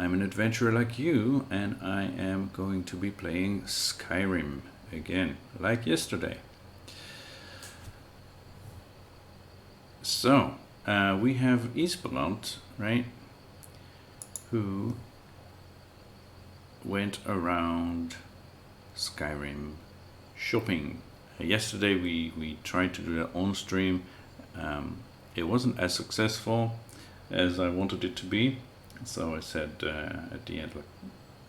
I'm an adventurer like you, and I am going to be playing Skyrim again, like yesterday. So, we have Isbrand, right, who went around Skyrim shopping. Yesterday we tried to do that on stream. It wasn't as successful as I wanted it to be, so I said at the end, like,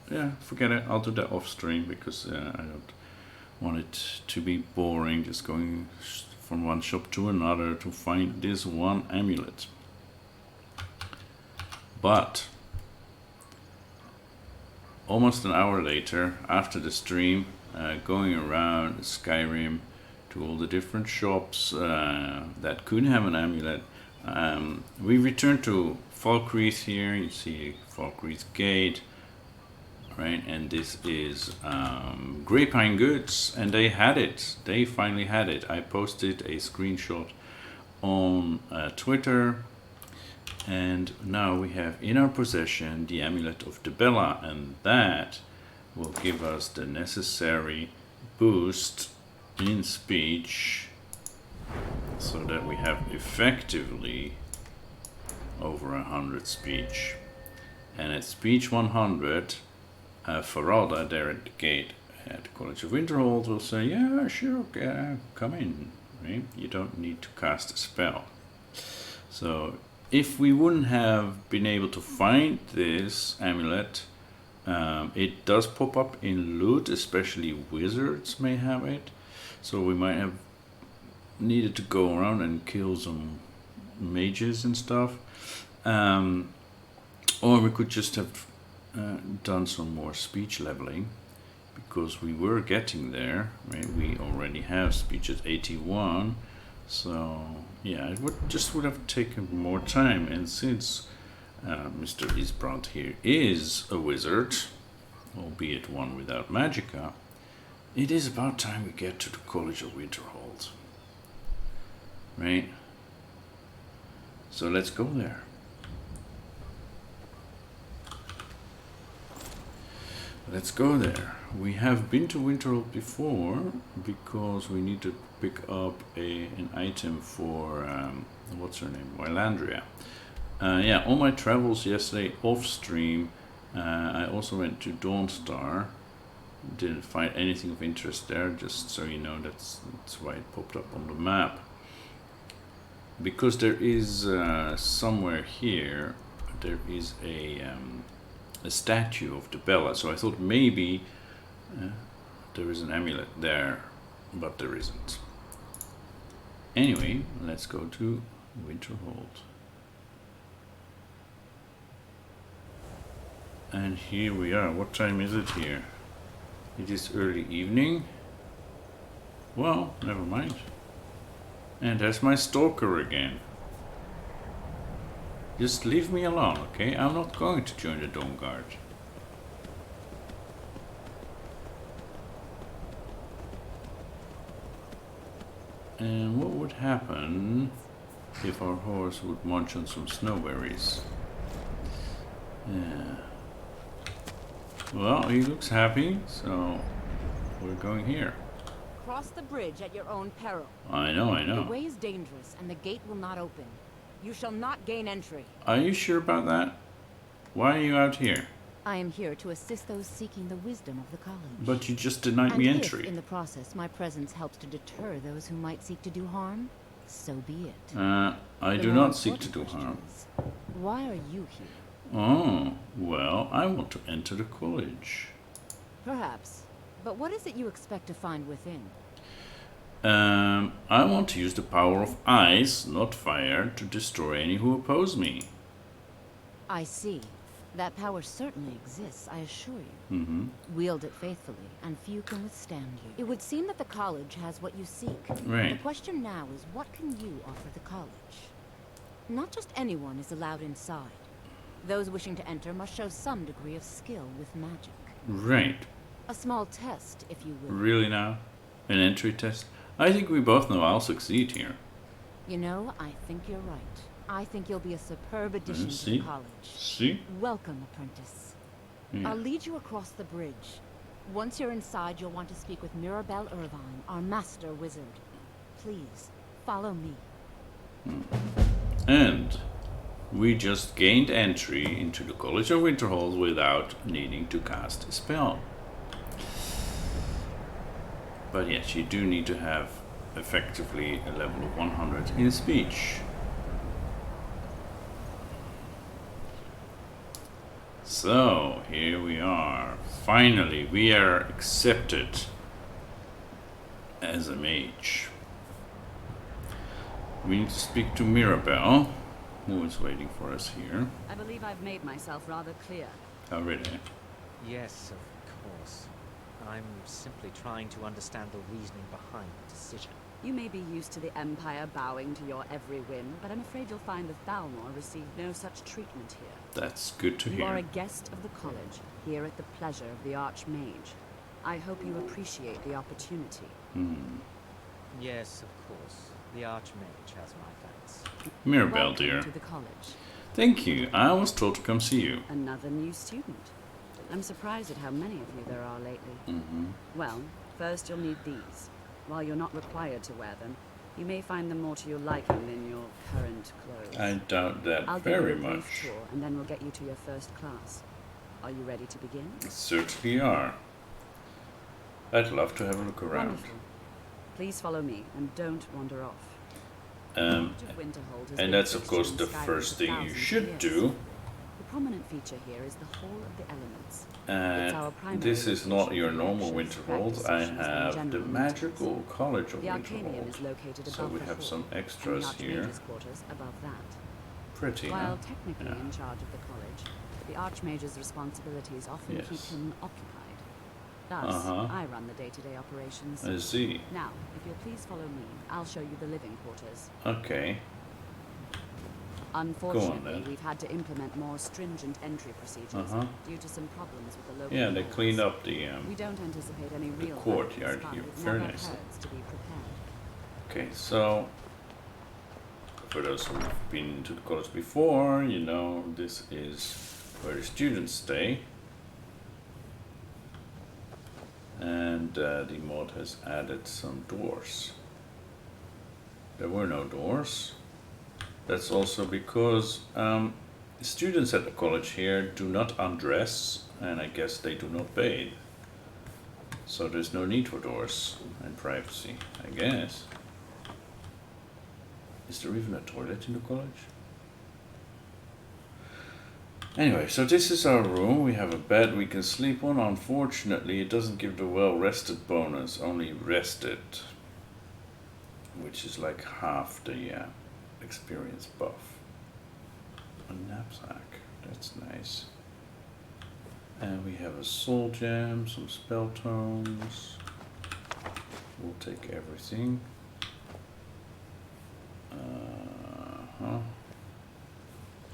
yeah, forget it, I'll do that off stream, because I don't want it to be boring just going from one shop to another to find this one amulet. But almost an hour later, after the stream, going around Skyrim to all the different shops that could have an amulet, we returned to Falkreath here. You see Falkreath Gate, right? And this is Grey Pine Goods, and they had it. They finally had it. I posted a screenshot on Twitter, and now we have in our possession the Amulet of Dibella, and that will give us the necessary boost in speech, so that we have effectively over 100 speech. And at speech 100, Faralda there at the gate at the College of Winterhold will say, yeah, sure, come in, right? You don't need to cast a spell. So if we wouldn't have been able to find this amulet, it does pop up in loot, especially wizards may have it. So we might have needed to go around and kill some mages and stuff. Or we could just have done some more speech leveling, because we were getting there, right? We already have speech at 81. So yeah, it would have taken more time, and since Mr. Isbrand here is a wizard, albeit one without magicka, it is about time we get to the College of Winterhold, right? So let's go there. Let's go there. We have been to Winterhold before, because we need to pick up an item for, what's her name, Wylandria. Yeah, on my travels yesterday off stream, I also went to Dawnstar. Didn't find anything of interest there, just so you know. That's why it popped up on the map. Because there is somewhere here, there is a statue of Dibella, so I thought maybe there is an amulet there, but there isn't. Anyway, let's go to Winterhold. And here we are. What time is it here? It is early evening. Well, never mind. And there's my stalker again. Just leave me alone, okay? I'm not going to join the Dawn Guard. And what would happen if our horse would munch on some snowberries? Yeah. Well, he looks happy, so we're going here. Cross the bridge at your own peril. I know. The way is dangerous, and the gate will not open. You shall not gain entry. Are you sure about that? Why are you out here? I am here to assist those seeking the wisdom of the college. But you just denied me entry. If, in the process, my presence helps to deter those who might seek to do harm, so be it. I do not seek to do harm. Why are you here? Oh, well, I want to enter the college. Perhaps. But what is it you expect to find within? I want to use the power of ice, not fire, to destroy any who oppose me. I see. That power certainly exists, I assure you. Wield it faithfully, and few can withstand you. It would seem that the college has what you seek. Right. The question now is, what can you offer the college? Not just anyone is allowed inside. Those wishing to enter must show some degree of skill with magic. Right. A small test, if you will. Really now? An entry test? I think we both know I'll succeed here. You know, I think you're right. I think you'll be a superb addition to See? the college. See? Welcome, apprentice. Yeah. I'll lead you across the bridge. Once you're inside, you'll want to speak with Mirabelle Irvine, our master wizard. Please, follow me. And we just gained entry into the College of Winterhold without needing to cast a spell. But yes, you do need to have effectively a level of 100 in speech. So, here we are. Finally, we are accepted as a mage. We need to speak to Mirabelle, who is waiting for us here. I believe I've made myself rather clear. Oh, really? Yes, of course. I'm simply trying to understand the reasoning behind the decision. You may be used to the Empire bowing to your every whim, but I'm afraid you'll find the Thalmor received no such treatment here. That's good to You are a hear. guest of the college, here at the pleasure of the Archmage. I hope you appreciate the opportunity. Yes, of course. The Archmage has my thanks. Mirabelle, Welcome dear. to the college. Thank you. I was told to come see you. Another new student. I'm surprised at how many of you there are lately. Well, first you'll need these. While you're not required to wear them, you may find them more to your liking than your current clothes. I doubt that I'll very give you a brief much. tour, and then we'll get you to your first class. Are you ready to begin? Certainly are. I'd love to have a look around. Wonderful. Please follow me, and don't wander off. Um, The College of Winterhold has and been a that's of fixture course in the Skyrim first for thing you thousands of should years. do. The prominent feature here is the Hall of the Elements. And our primary this is not location your for normal lectures, Winterhold. practice I sessions, and have the general magical College of The Arcanium Winterhold. is located above So we the have hall, some and extras the here. Archmage's quarters above that. Pretty, huh? While technically Yeah. in charge of the college, the Archmage's responsibilities often keep Yes. him occupied. Thus, Uh-huh. I run the day-to-day operations. I see. Now, if you'll please follow me, I'll show you the living quarters. Okay. Unfortunately, then. we've had to implement more stringent entry procedures Uh-huh. due to some problems with the local Yeah, they laws. cleaned up the We don't anticipate any real courtyard violence, but here. it Very never nice. hurts to be prepared. Okay, so for those who've been to the college before, you know this is where the students stay. And the mod has added some doors. There were no doors. That's also because students at the college here do not undress, and I guess they do not bathe. So there's no need for doors and privacy, I guess. Is there even a toilet in the college? Anyway, so this is our room. We have a bed we can sleep on. Unfortunately, it doesn't give the well-rested bonus, only rested, which is like half the experience buff. A knapsack, that's nice. And we have a soul gem, some spell tomes. We'll take everything.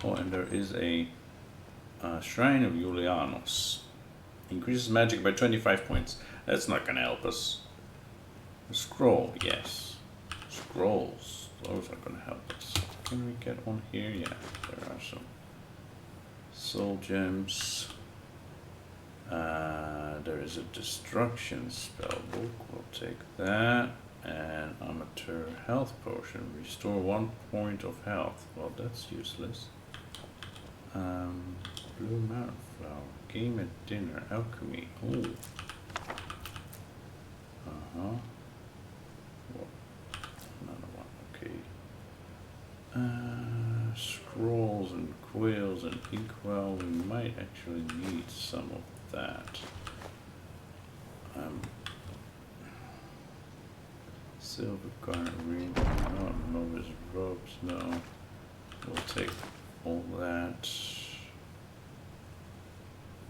Oh, and there is a Shrine of Julianos. Increases magic by 25 points. That's not gonna help us. A scroll, yes. Scrolls, those are gonna help us. Can we get one here? Yeah, there are some. Soul gems. There is a destruction spell book. We'll take that. And amateur health potion. Restore 1 point of health. Well, that's useless. Blue mountain flower. Game at dinner. Alchemy. Ooh. Well, another one. Okay. Scrolls and quills and inkwell. We might actually need some of that. Silver garnet ring. No, novice robes. No. We'll take all that.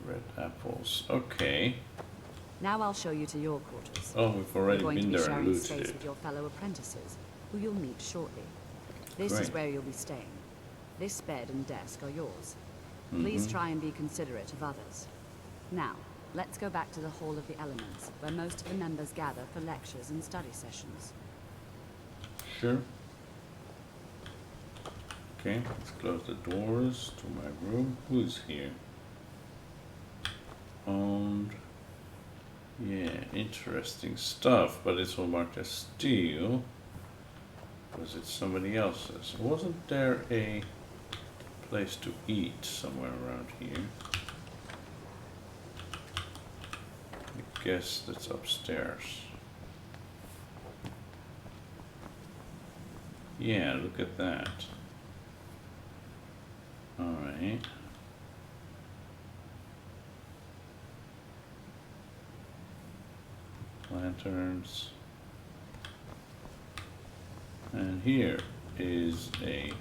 Red apples. Okay. Now I'll show you to your quarters. Oh, we've You're already going been to be there and sharing looted space it. with your fellow apprentices, who you'll meet shortly. This is Great. where you'll be staying. This bed and desk are yours. Please try and be considerate of others. Now, let's go back to the Hall of the Elements, where most of the members gather for lectures and study sessions. Sure. Okay, let's close the doors to my room. Who's here? Owned. Yeah, interesting stuff, but it's all marked as steel. Was it somebody else's? Wasn't there a place to eat somewhere around here? I guess that's upstairs. Yeah, look at that. Alright. Lanterns. And here is a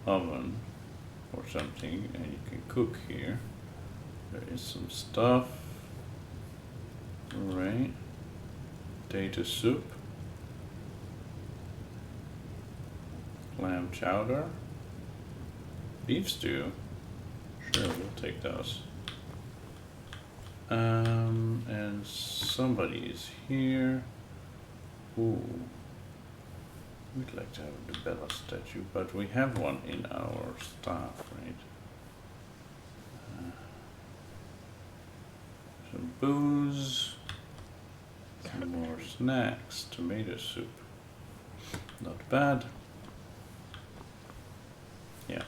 oven or something, and you can cook here. There is some stuff. Alright. Potato soup. Clam chowder. Beef stew. Sure, we'll take those. And somebody is here. Ooh. We'd like to have the Bella statue, but we have one in our staff, right? Some booze. Some more snacks. Tomato soup. Not bad. Yeah.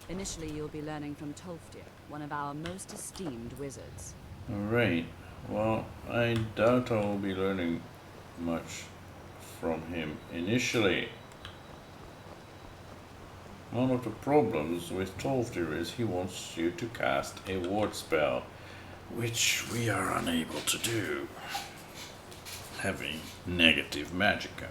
Initially, you'll be learning from Tolfdir, one of our most esteemed wizards. Alright. Well, I doubt I will be learning much from him initially. One of the problems with Tolfdir is he wants you to cast a ward spell, which we are unable to do, having negative magicka.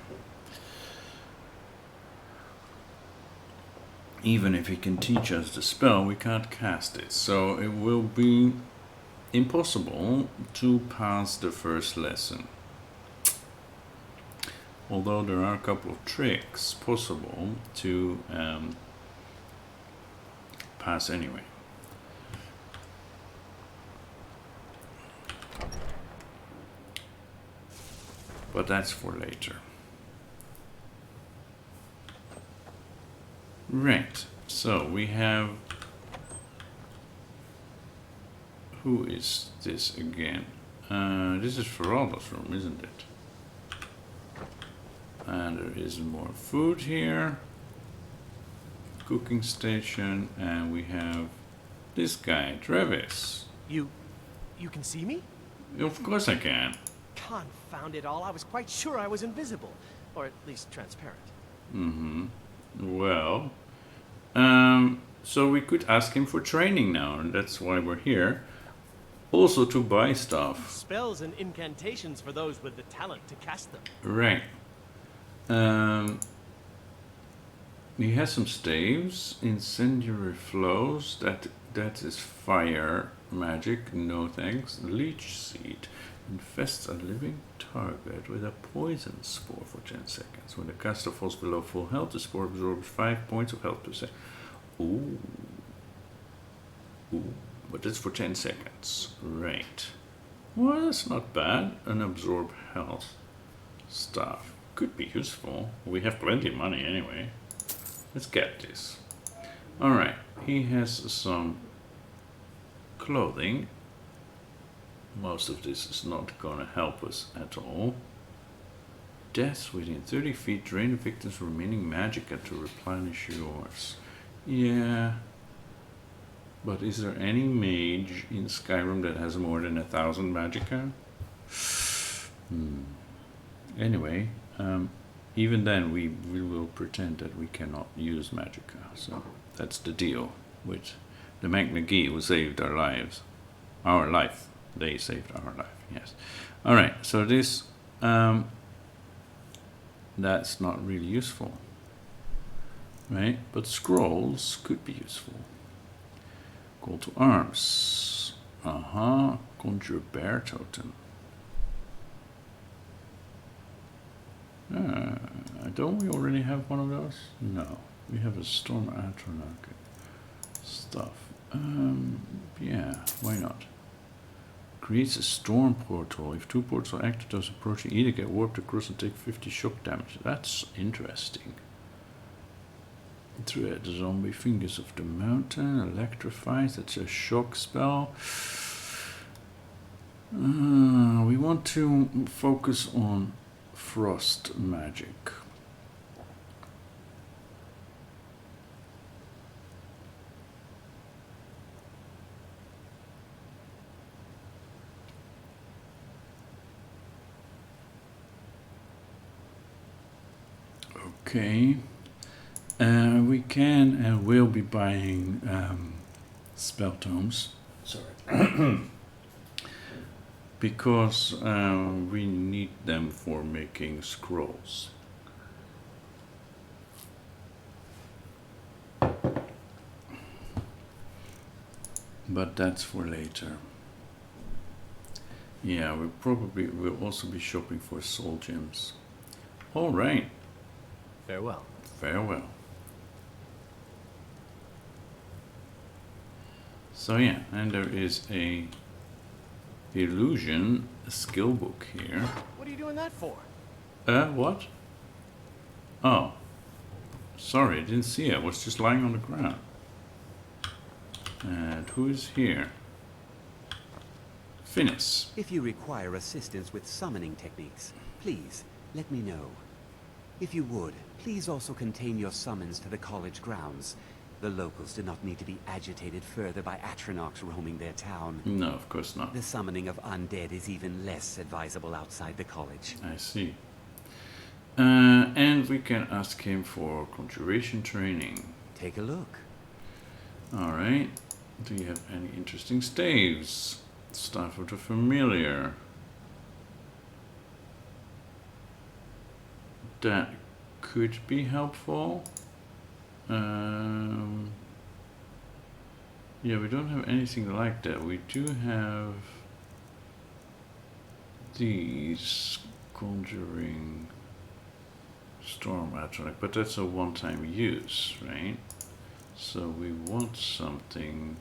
Even if he can teach us the spell, we can't cast it, so it will be impossible to pass the first lesson. Although there are a couple of tricks possible to pass anyway. But that's for later. Right, so we have... Who is this again? This is Feralda's room, isn't it? And there is more food here. Cooking station, and we have this guy, Travis. You can see me? Of course I can. Confound it all, I was quite sure I was invisible. Or at least transparent. Mm-hmm. Well, so we could ask him for training now, and that's why we're here. Also to buy stuff. Spells and incantations for those with the talent to cast them. Right. He has some staves, incendiary flows, that is fire magic, no thanks. Leech seed infests a living target with a poison spore for 10 seconds. When the caster falls below full health, the spore absorbs 5 points of health per second. Ooh. Ooh. But that's for 10 seconds. Right. Well, that's not bad. An absorb health stuff. Could be useful. We have plenty of money anyway. Let's get this. Alright. He has some clothing. Most of this is not gonna help us at all. Deaths within 30 feet drain the victim's remaining magicka to replenish yours. Yeah. But is there any mage in Skyrim that has more than 1,000 magicka? Anyway, even then we will pretend that we cannot use magicka. So that's the deal with the Magna-Ge who saved our lives. Our life. They saved our life, yes. Alright, so this, that's not really useful. Right? But scrolls could be useful. Call to arms. Conjure bear totem. Don't we already have one of those? No. We have a storm atronach stuff. Yeah, why not? creates a storm portal. If 2 portals are active, those approaching either get warped across and take 50 shock damage. That's interesting. Thread the zombie fingers of the mountain. Electrifies. That's a shock spell. We want to focus on frost magic. Okay. We can and will be buying spell tomes. Sorry. Because we need them for making scrolls. But that's for later. Yeah, we probably will also be shopping for soul gems. All right. Farewell. Farewell. So yeah, and there is a illusion skill book here. What are you doing that for? What? Oh. Sorry, I didn't see it. I was just lying on the ground. And who is here? Finis. If you require assistance with summoning techniques, please let me know. If you would, please also contain your summons to the college grounds. The locals do not need to be agitated further by Atronachs roaming their town. No, of course not. The summoning of undead is even less advisable outside the college. I see. And we can ask him for conjuration training. Take a look. Alright. Do you have any interesting staves? Staff of the Familiar. That could be helpful. Yeah, we don't have anything like that. We do have these conjuring storm atronach, but that's a one-time use, right? So we want something.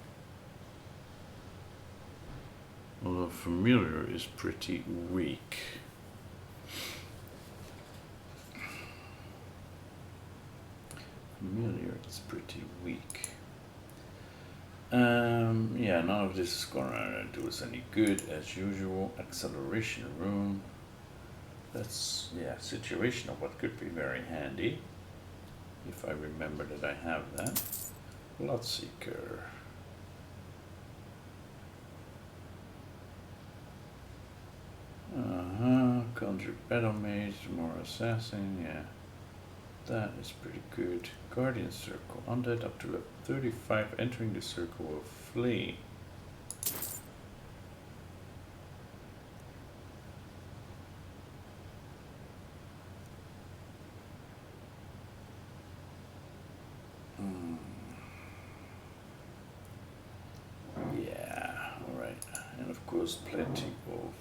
Although familiar is pretty weak. Familiar is pretty weak. Yeah, none of this is gonna do us any good as usual. Acceleration room. That's, yeah, situational, but could be very handy. If I remember that I have that. Bloodseeker. Conjure Battle Mage, more Assassin, yeah. That is pretty good. Guardian Circle. Undead up to level 35 entering the circle will flee. Yeah, alright. And of course plenty of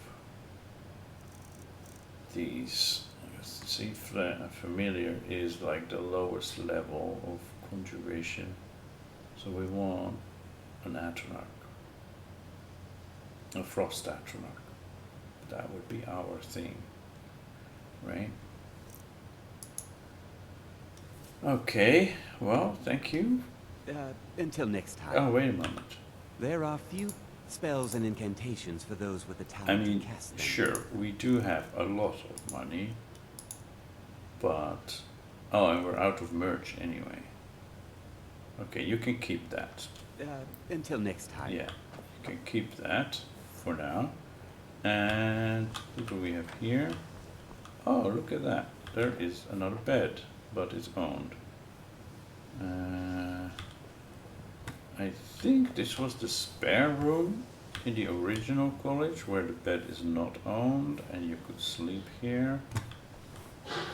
these. Let's see, familiar is like the lowest level of conjuration. So we want an atronach. A frost atronach. That would be our thing. Right? Okay, well, thank you. Until next time. Oh, wait a moment. There are few spells and incantations for those with the I talent mean, to cast them. sure, we do have a lot of money, but... Oh, and we're out of merch anyway. Okay, you can keep that. Until next time. Yeah, you can keep that for now. And what do we have here? Oh, look at that. There is another bed, but it's owned. I think this was the spare room in the original college where the bed is not owned and you could sleep here.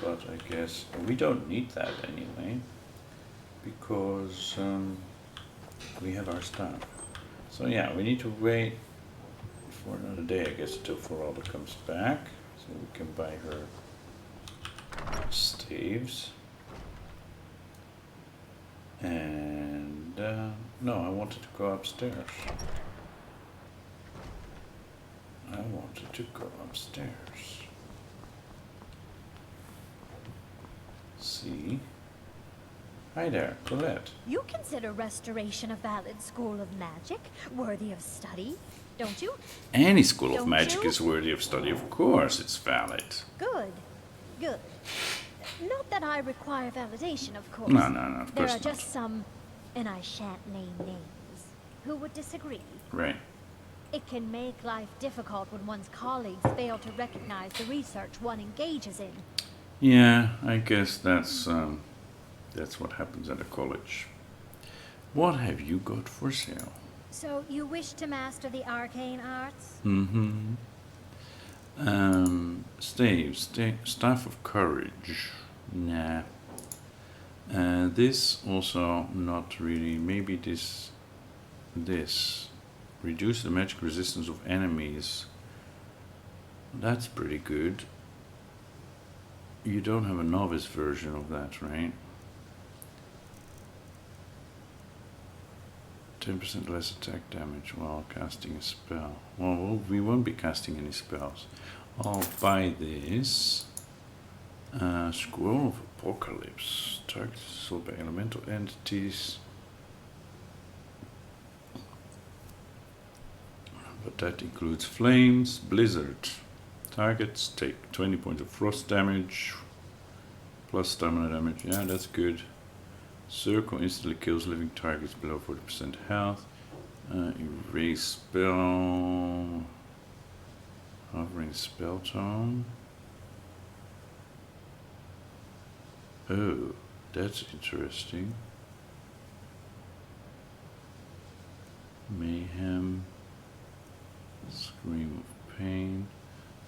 But I guess we don't need that anyway because we have our staff. So yeah, we need to wait for another day, I guess, until Feralda comes back so we can buy her staves. And no, I wanted to go upstairs. wanted to go upstairs. See? Hi there, Colette. You consider restoration a valid school of magic, worthy of study, don't you? Any school of Don't magic you? is worthy of study, of course it's valid. Good. Good. Not that I require validation, of course. No, of There course are not. just some, and I shan't name names, who would disagree. Right. It can make life difficult when one's colleagues fail to recognize the research one engages in. Yeah, I guess that's what happens at a college. What have you got for sale? So you wish to master the arcane arts? Mm-hmm. Staff of Courage. Nah. This also not really. Maybe this. Reduce the magic resistance of enemies. That's pretty good. You don't have a novice version of that, right? 10% less attack damage while casting a spell. Well, we won't be casting any spells. I'll buy this. Scroll of Apocalypse. Target sold by elemental entities. But that includes flames, blizzard. Targets take 20 points of frost damage. Plus stamina damage. Yeah, that's good. Circle instantly kills living targets below 40% health. Erase spell. Hovering spell tone. Oh, that's interesting. Mayhem. Scream of pain.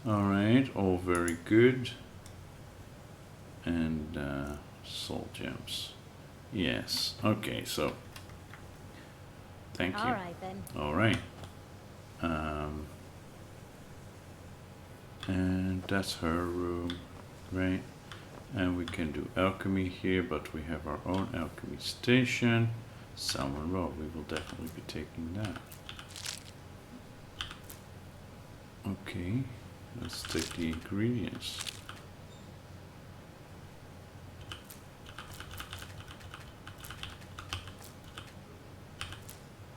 Alright, all very good. And soul gems. Yes. Okay, so thank you. All right, then. All right. And that's her room, right? And we can do alchemy here, but we have our own alchemy station. Salmon Row, we will definitely be taking that. Okay, let's take the ingredients.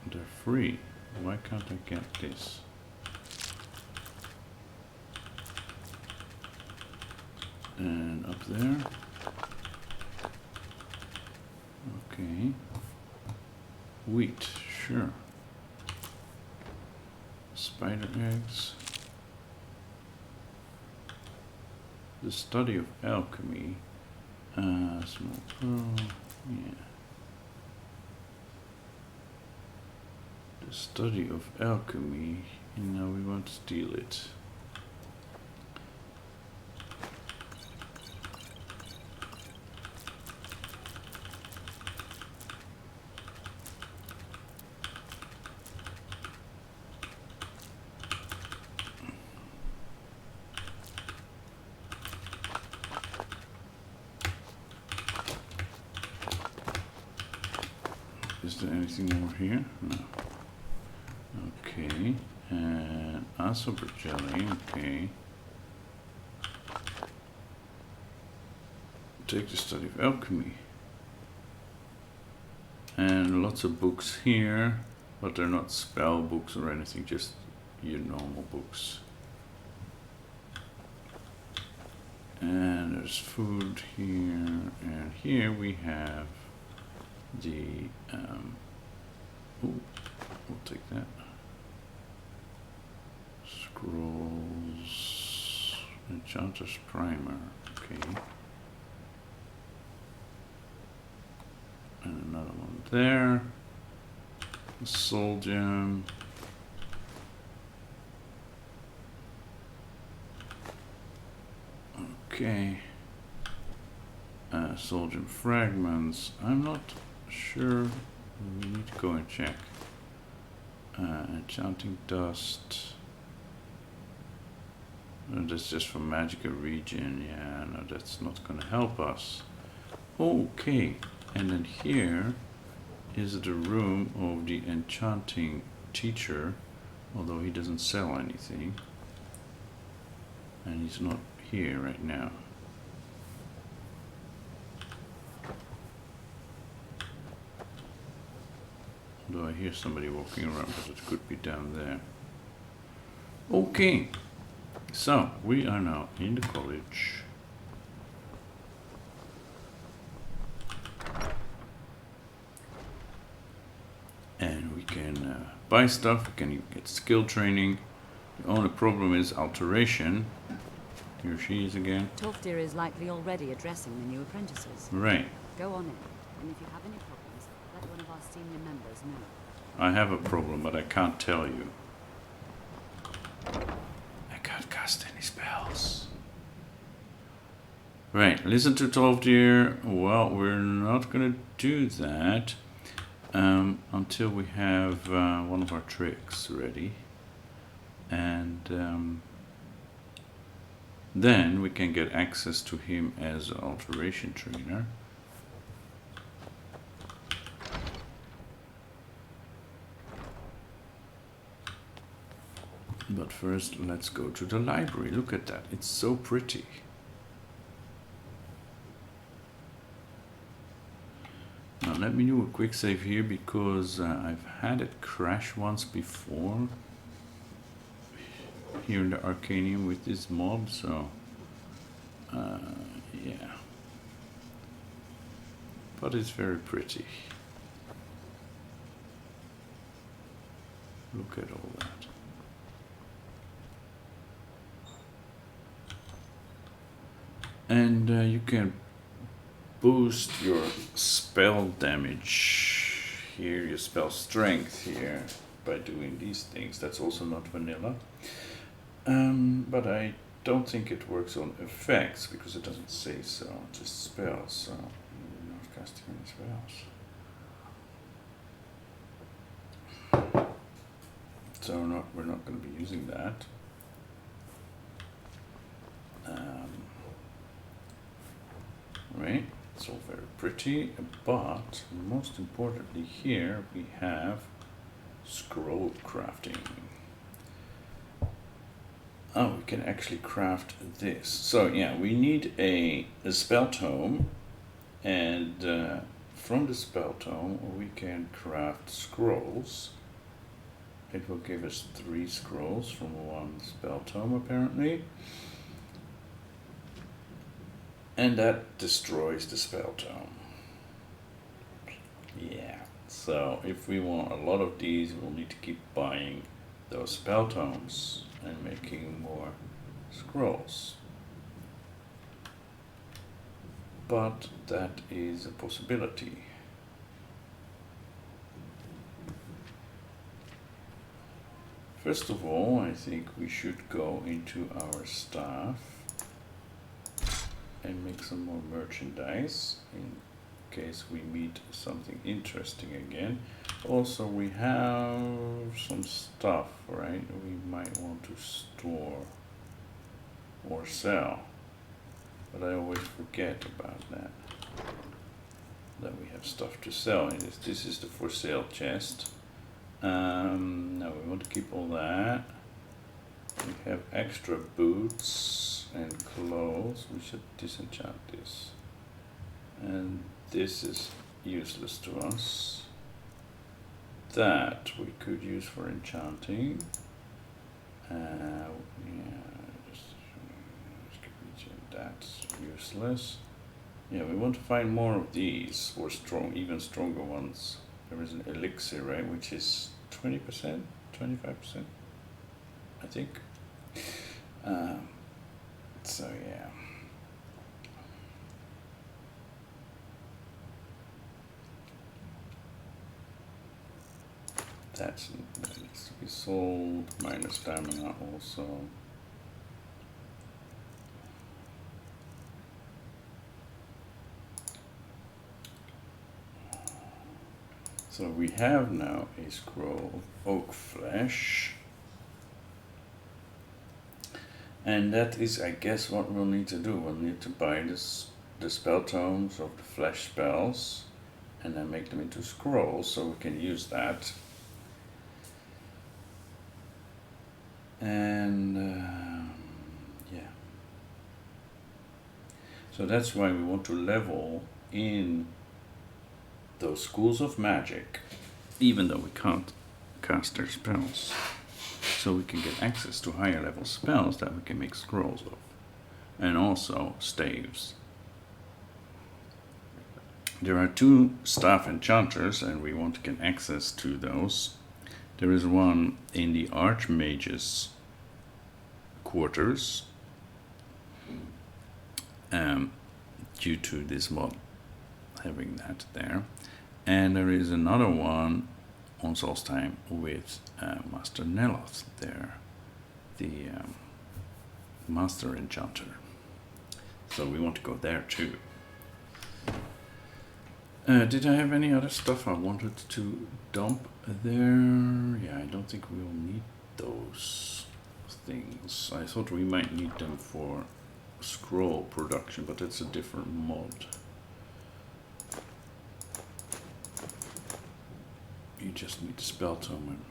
They're free. Why can't I get this? And up there. Okay. Wheat, sure. Spider eggs. The study of alchemy. Small pearl. Yeah. The study of alchemy. And now we won't steal it. Is there anything more here? No. Okay. And Asober jelly. Okay. Take the study of alchemy. And lots of books here, but they're not spell books or anything, just your normal books. And there's food here, and here we have the we'll take that. Scrolls, Enchanter's Primer, okay. And another one there. A soul gem. Okay. Soul gem fragments. I'm not sure. We need to go and check. Enchanting dust. That's just for Magna-Ge region. Yeah, no, that's not gonna help us. Okay, and then here is the room of the enchanting teacher, although he doesn't sell anything. And he's not here right now. Although I hear somebody walking around, but it could be down there. Okay, so we are now in the college. And we can buy stuff, we can get skill training. The only problem is alteration. Here she is again. Toftir is likely already addressing the new apprentices. Right. Go on in, and if you have any problems, let one of our senior members know. I have a problem, but I can't tell you. I can't cast any spells. Right, listen to Tolfdir. Well, we're not gonna do that until we have one of our tricks ready. And then we can get access to him as an alteration trainer. But first, let's go to the library. Look at that. It's so pretty. Now, let me do a quick save here because I've had it crash once before here in the Arcanium with this mod, so yeah. But it's very pretty. Look at all that. And you can boost your spell damage here, your spell strength here, by doing these things. That's also not vanilla. But I don't think it works on effects because it doesn't say so, just spells. So I'm not casting any spells. So we're not going to be using that. Right, it's all very pretty, but most importantly here we have scroll crafting. Oh, we can actually craft this. So yeah, we need a spell tome, and from the spell tome we can craft scrolls. It will give us 3 scrolls from 1 spell tome apparently. And that destroys the spell tome. Yeah, so if we want a lot of these, we'll need to keep buying those spell tomes and making more scrolls. But that is a possibility. First of all, I think we should go into our staff and make some more merchandise in case we meet something interesting again. Also, we have some stuff, right, we might want to store or sell, but I always forget about that we have stuff to sell. And this is the for sale chest. No, we want to keep all that. We have extra boots and clothes. We should disenchant this. And this is useless to us. That we could use for enchanting. Yeah, just that's useless. Yeah, we want to find more of these, or even stronger ones. There is an elixir, right, which is 20%, 25%, I think. So yeah. That needs to be sold, minus stamina also. So we have now a scroll of oak flesh. And that is, I guess, what we'll need to do. We'll need to buy the spell tomes of the flesh spells and then make them into scrolls so we can use that. And yeah, So that's why we want to level in those schools of magic, even though we can't cast their spells. So we can get access to higher level spells that we can make scrolls of. And also staves. There are 2 staff enchanters and we want to get access to those. There is one in the Archmage's quarters. Due to this mod having that there. And there is another one on Solstheim with Master Neloth there, the Master Enchanter. So we want to go there too. Did I have any other stuff I wanted to dump there? Yeah, I don't think we'll need those things. I thought we might need them for scroll production, but that's a different mod. You just need the spell tome and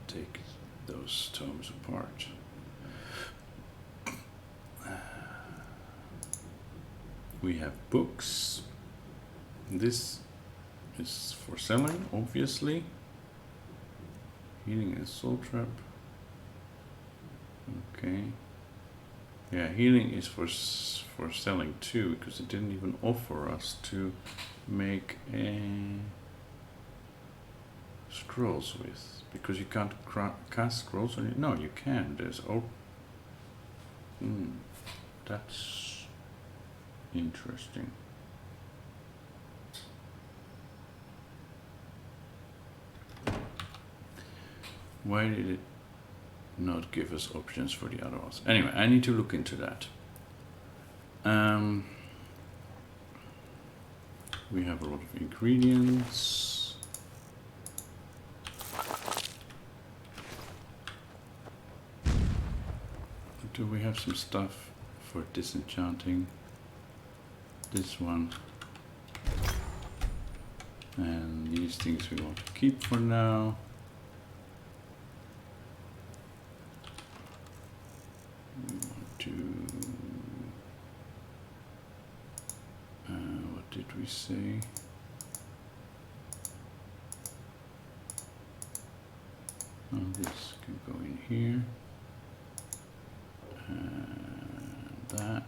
take those tomes apart. We have books. This is for selling, obviously. Healing and soul trap. Okay. Yeah, healing is for selling too, because it didn't even offer us to make scrolls with, because you can't cast scrolls on it. No, you can. There's that's interesting. Why did it not give us options for the other ones? Anyway, I need to look into that. We have a lot of ingredients. Do we have some stuff for disenchanting? This one. And these things we want to keep for now. We want to... what did we say? Oh, this can go in here. And that.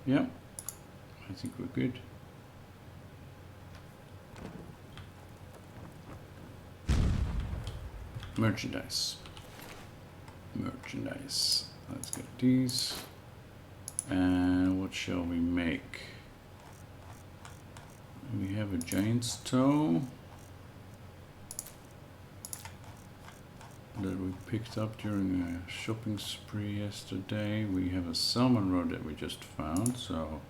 Yep, I think we're good. Merchandise. Merchandise. Let's get these. And what shall we make? We have a giant's toe that we picked up during a shopping spree yesterday. We have a salmon roe that we just found. So,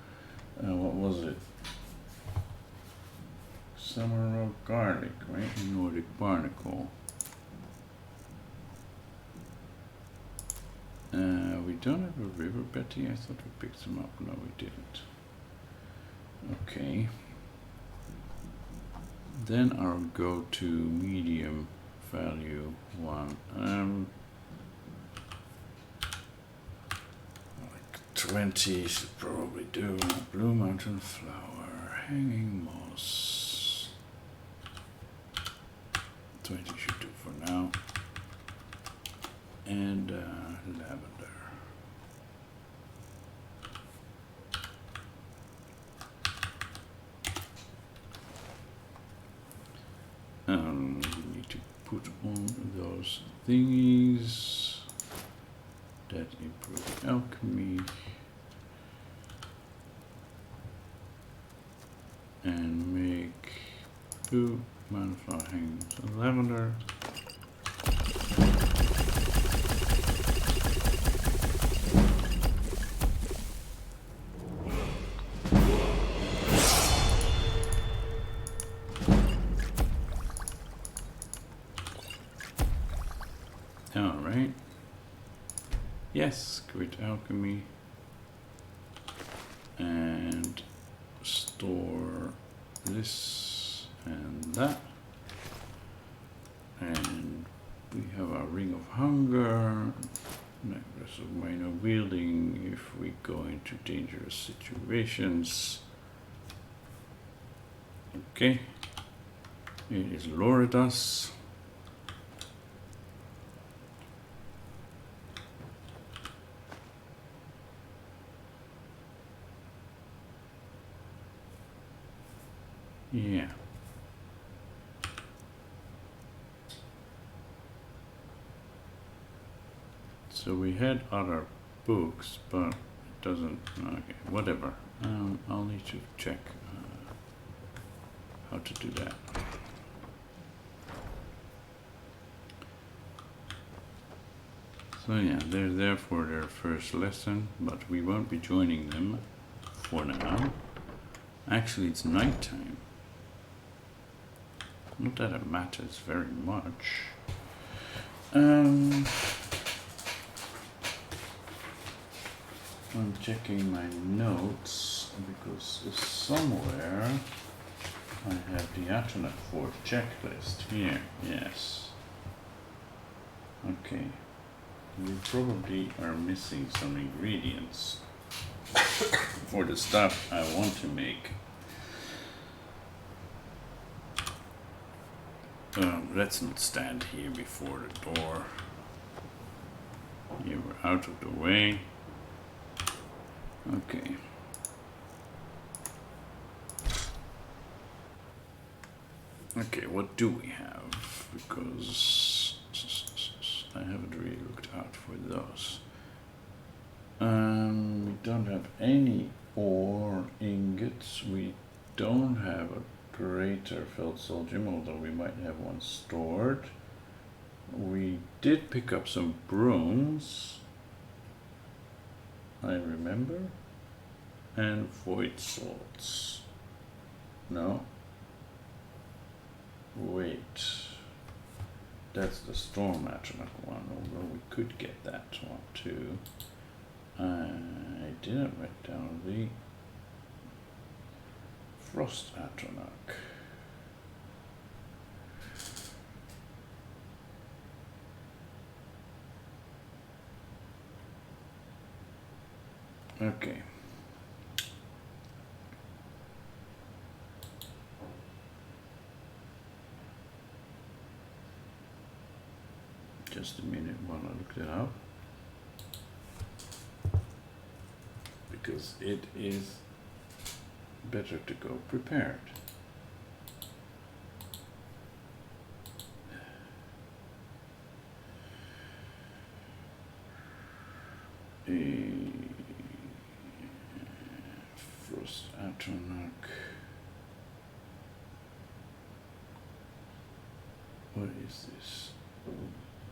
what was it? Salmon roe garlic, right? Nordic barnacle. We don't have a river betty. I thought we picked them up. No, we didn't. Okay. Then our go-to medium value one. Like 20 should probably do. Blue mountain flower, hanging moss. 20 should do for now. And lavender. We need to put on those thingies that improve alchemy and make blue mountain hanging lavender. Alright. Yes, great alchemy. And store this and that. And we have our ring of hunger. Aggressive minor wielding if we go into dangerous situations. Okay. It is lured us. Yeah. So we had other books, but it doesn't. Okay, whatever. I'll need to check how to do that. So yeah, they're there for their first lesson, but we won't be joining them for now. Actually, it's nighttime. Not that it matters very much. I'm checking my notes because somewhere I have the Atronach Forge checklist here. Yes. Okay. We probably are missing some ingredients for the stuff I want to make. Let's not stand here before the door. You were out of the way. Okay. Okay, what do we have? Because I haven't really looked out for those. We don't have any ore ingots. We don't have a greater felt soldium, although we might have one stored. We did pick up some brooms, I remember, and void salts. No. Wait. That's the Storm Atronach one, although we could get that one too. I didn't write down the Frost Atronach. Okay. Just a minute while I look it up. Because it is better to go prepared. Frost Atronach. What is this?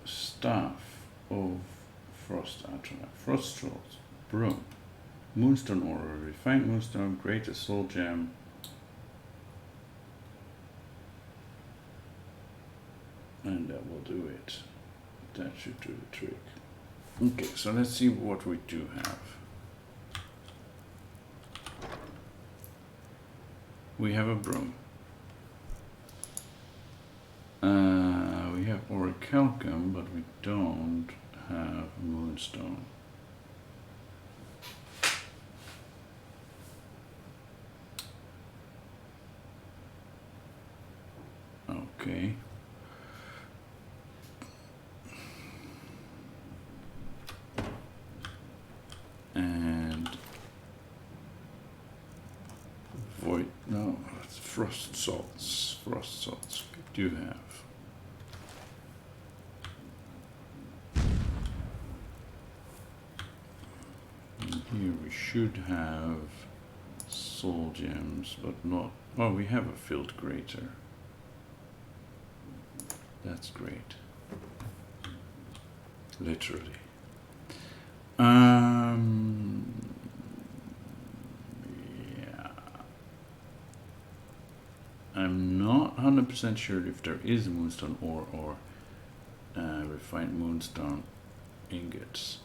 Staff of Frost Atronach. Frost Trolls. Broom. Moonstone ore. Refined moonstone. Greater soul gem. And that will do it. That should do the trick. Okay, so let's see what we do have. We have a broom. We have orichalcum, but we don't have moonstone. Okay. And void, no, it's frost salts. Frost salts we do have. And here we should have soul gems, but not, well, we have a filled greater. That's great. Literally. Yeah. I'm not 100% sure if there is moonstone ore or refined moonstone ingots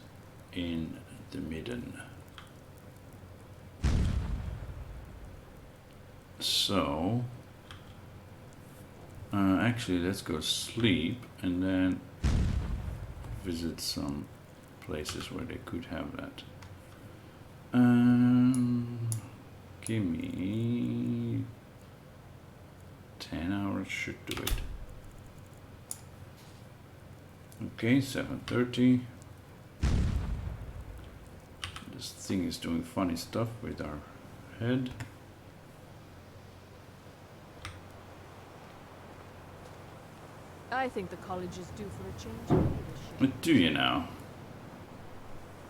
in the midden. So actually let's go sleep and then visit some places where they could have that. Give me 10 hours should do it. Okay, 7:30. This thing is doing funny stuff with our head. I think the college is due for a change in leadership. But do you now?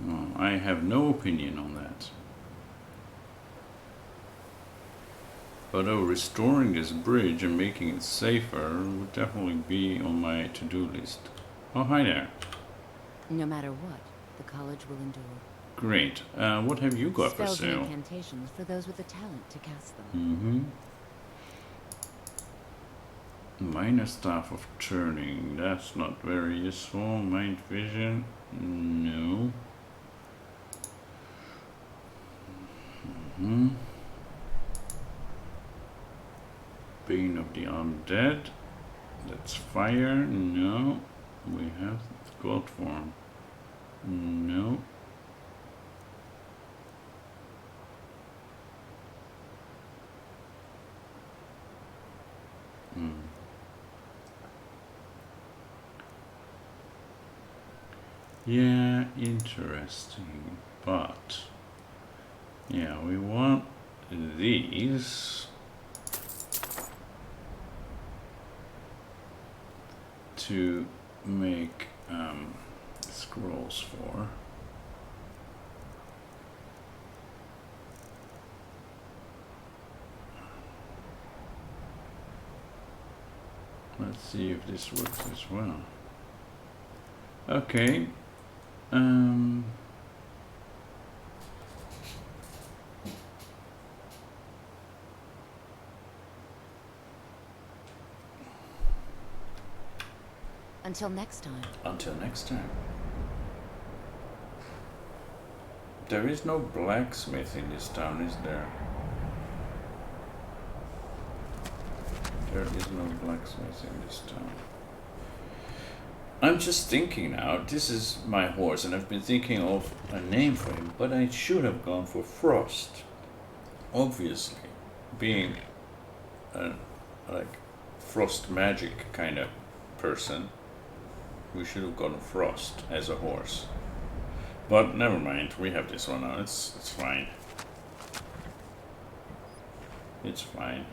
Oh, I have no opinion on that. But restoring this bridge and making it safer would definitely be on my to-do list. Oh, hi there. No matter what, the college will endure. Great. What have you got Spells for and sale? incantations for those with the talent to cast them. Minor Staff of Turning. That's not very useful. Mind Vision. No. Bane of the Undead. That's fire. No. We have God form. No. Yeah, interesting. But yeah, we want these to make scrolls for. Let's see if this works as well. Okay. Until next time. Until next time. There is no blacksmith in this town, is there? There is no blacksmith in this town. I'm just thinking now, this is my horse, and I've been thinking of a name for him, but I should have gone for Frost. Obviously, being a like Frost magic kind of person, we should have gone Frost as a horse. But never mind, we have this one now. It's fine. It's fine.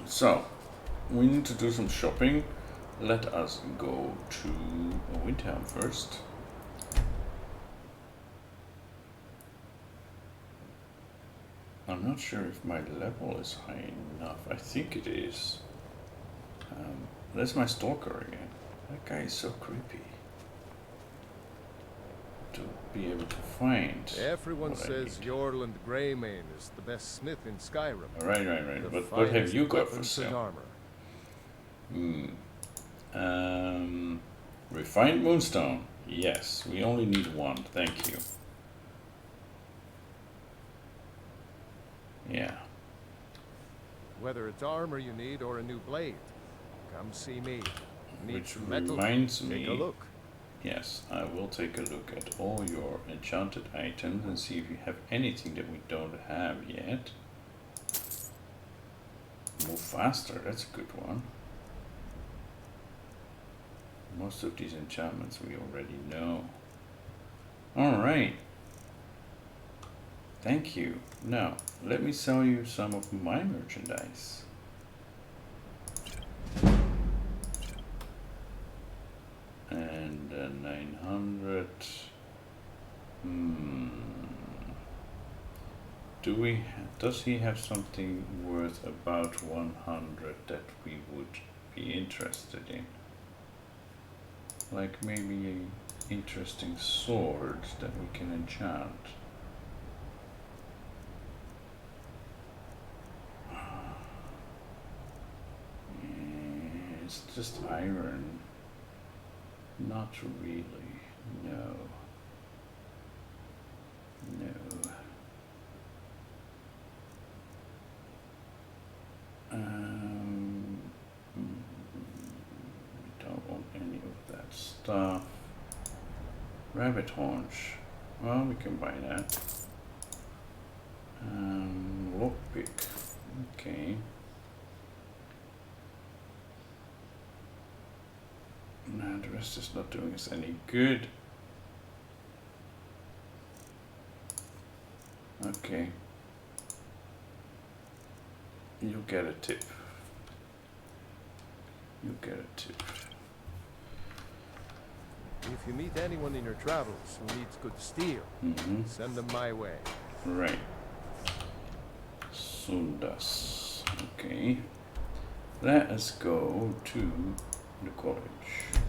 So we need to do some shopping. Let us go to Winterhold first. I'm not sure if my level is high enough. I think it is. That's my stalker again. That guy is so creepy. To be able to find. Everyone says Yorland Greymane is the best smith in Skyrim. Right. The But what have finest you got for weapons and sale? armor. Refined moonstone. Yes, we only need one. Thank you. Yeah. Whether it's armor you need or a new blade, come see me. Need Which some metal? reminds Take me. a look. Yes, I will take a look at all your enchanted items and see if you have anything that we don't have yet. Move faster, that's a good one. Most of these enchantments we already know. Alright. Thank you. Now, let me sell you some of my merchandise. And 900. Does he have something worth about 100 that we would be interested in? Like maybe an interesting sword that we can enchant. It's just iron. Not really, no. No. stuff. Rabbit haunch. Well, we can buy that. Lockpick. Okay. No, the rest is not doing us any good. Okay. You get a tip. You get a tip. If you meet anyone in your travels who needs good steel, send them my way. Right. Sundas. Okay. Let us go to the college.